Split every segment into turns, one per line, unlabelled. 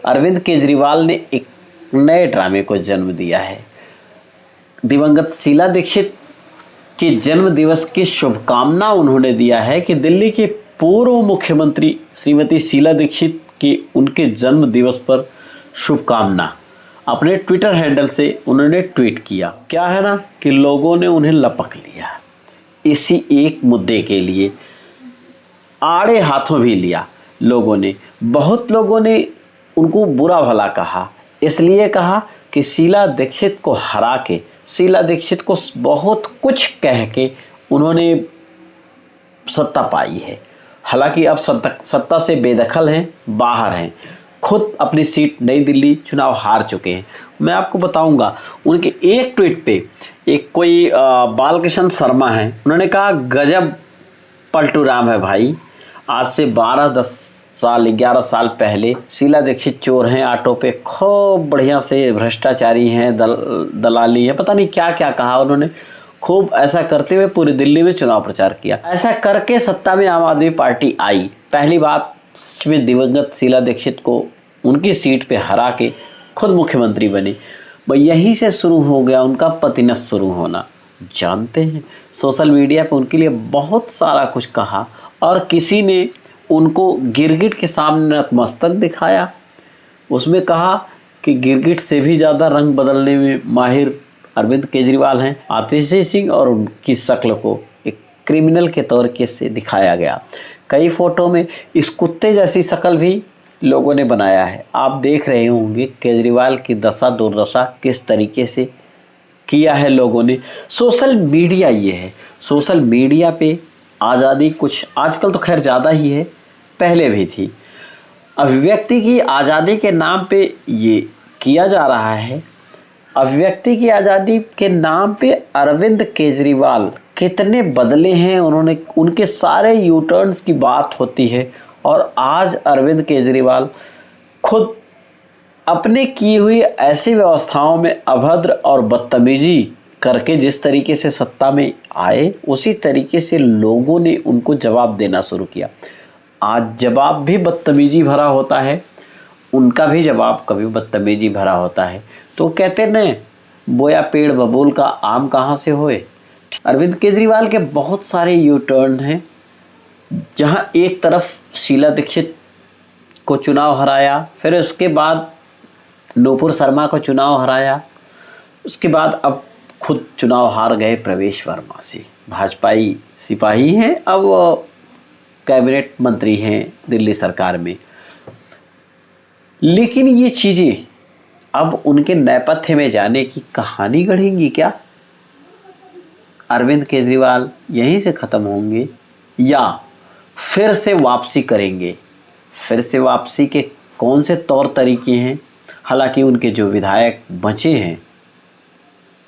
अरविंद केजरीवाल ने एक नए ड्रामे को जन्म दिया है। दिवंगत शीला दीक्षित के जन्म दिवस की शुभकामना उन्होंने दिया है कि दिल्ली के पूर्व मुख्यमंत्री श्रीमती शीला दीक्षित के उनके जन्म दिवस पर शुभकामना अपने ट्विटर हैंडल से उन्होंने ट्वीट किया। क्या है ना कि लोगों ने उन्हें लपक लिया, इसी एक मुद्दे के लिए आड़े हाथों भी लिया। बहुत लोगों ने उनको बुरा भला कहा, इसलिए कहा कि शीला दीक्षित को हरा के, शीला दीक्षित को बहुत कुछ कह के उन्होंने सत्ता पाई है। हालांकि अब सत्ता से बेदखल हैं, बाहर हैं, खुद अपनी सीट नई दिल्ली चुनाव हार चुके हैं। मैं आपको बताऊंगा, उनके एक ट्वीट पे एक कोई बालकृष्ण शर्मा हैं, उन्होंने कहा गजब पलटू राम है भाई। आज से 11 साल पहले शीला दीक्षित चोर हैं, ऑटो पे खूब बढ़िया से भ्रष्टाचारी हैं, दलाली है, पता नहीं क्या क्या कहा उन्होंने। खूब ऐसा करते हुए पूरी दिल्ली में चुनाव प्रचार किया। ऐसा करके सत्ता में आम आदमी पार्टी आई। पहली बात में दिवंगत शीला दीक्षित को उनकी सीट पे हरा के खुद मुख्यमंत्री बने। यहीं से शुरू हो गया उनका पतन शुरू होना। जानते हैं, सोशल मीडिया पे उनके लिए बहुत सारा कुछ कहा और किसी ने उनको गिरगिट के सामने नतमस्तक दिखाया। उसमें कहा कि गिरगिट से भी ज़्यादा रंग बदलने में माहिर अरविंद केजरीवाल हैं। आतिशी सिंह और उनकी शक्ल को एक क्रिमिनल के तौर के से दिखाया गया। कई फोटो में इस कुत्ते जैसी शक्ल भी लोगों ने बनाया है। आप देख रहे होंगे केजरीवाल की दशा दुर्दशा किस तरीके से किया है लोगों ने। सोशल मीडिया ये है, सोशल मीडिया पे आज़ादी कुछ आजकल तो खैर ज़्यादा ही है, पहले भी थी। अभिव्यक्ति की आज़ादी के नाम पे ये किया जा रहा है। अभिव्यक्ति की आज़ादी के नाम पे अरविंद केजरीवाल कितने बदले हैं उन्होंने, उनके सारे यू टर्न्स की बात होती है। और आज अरविंद केजरीवाल खुद अपने की हुई ऐसी व्यवस्थाओं में अभद्र और बदतमीजी करके जिस तरीके से सत्ता में आए, उसी तरीके से लोगों ने उनको जवाब देना शुरू किया। आज जवाब भी बदतमीजी भरा होता है, उनका भी जवाब कभी बदतमीजी भरा होता है। तो कहते न बोया पेड़ बबूल का आम कहाँ से होए। अरविंद केजरीवाल के बहुत सारे यू टर्न हैं, जहाँ एक तरफ शीला दीक्षित को चुनाव हराया, फिर उसके बाद नूपुर शर्मा को चुनाव हराया, उसके बाद अब खुद चुनाव हार गए प्रवेश वर्मा से। भाजपाई सिपाही हैं, अब वो कैबिनेट मंत्री हैं दिल्ली सरकार में। लेकिन ये चीज़ें अब उनके नेपथ्य में जाने की कहानी गढ़ेंगी क्या? अरविंद केजरीवाल यहीं से ख़त्म होंगे या फिर से वापसी करेंगे? फिर से वापसी के कौन से तौर तरीके हैं? हालांकि उनके जो विधायक बचे हैं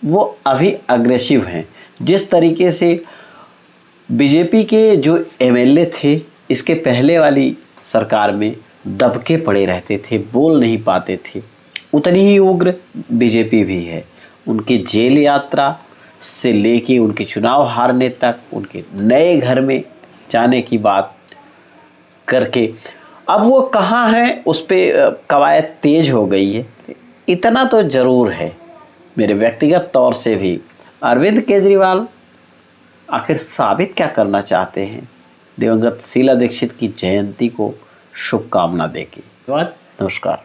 वो अभी अग्रेसिव हैं। जिस तरीके से बीजेपी के जो एमएलए थे इसके पहले वाली सरकार में दबके पड़े रहते थे, बोल नहीं पाते थे, उतनी ही उग्र बीजेपी भी है। उनकी जेल यात्रा से लेके उनके चुनाव हारने तक, उनके नए घर में जाने की बात करके अब वो कहाँ हैं उस पर कवायद तेज हो गई है। इतना तो ज़रूर है मेरे व्यक्तिगत तौर से भी, अरविंद केजरीवाल आखिर साबित क्या करना चाहते हैं दिवंगत शीला दीक्षित की जयंती को शुभकामना देके। धन्यवाद, नमस्कार।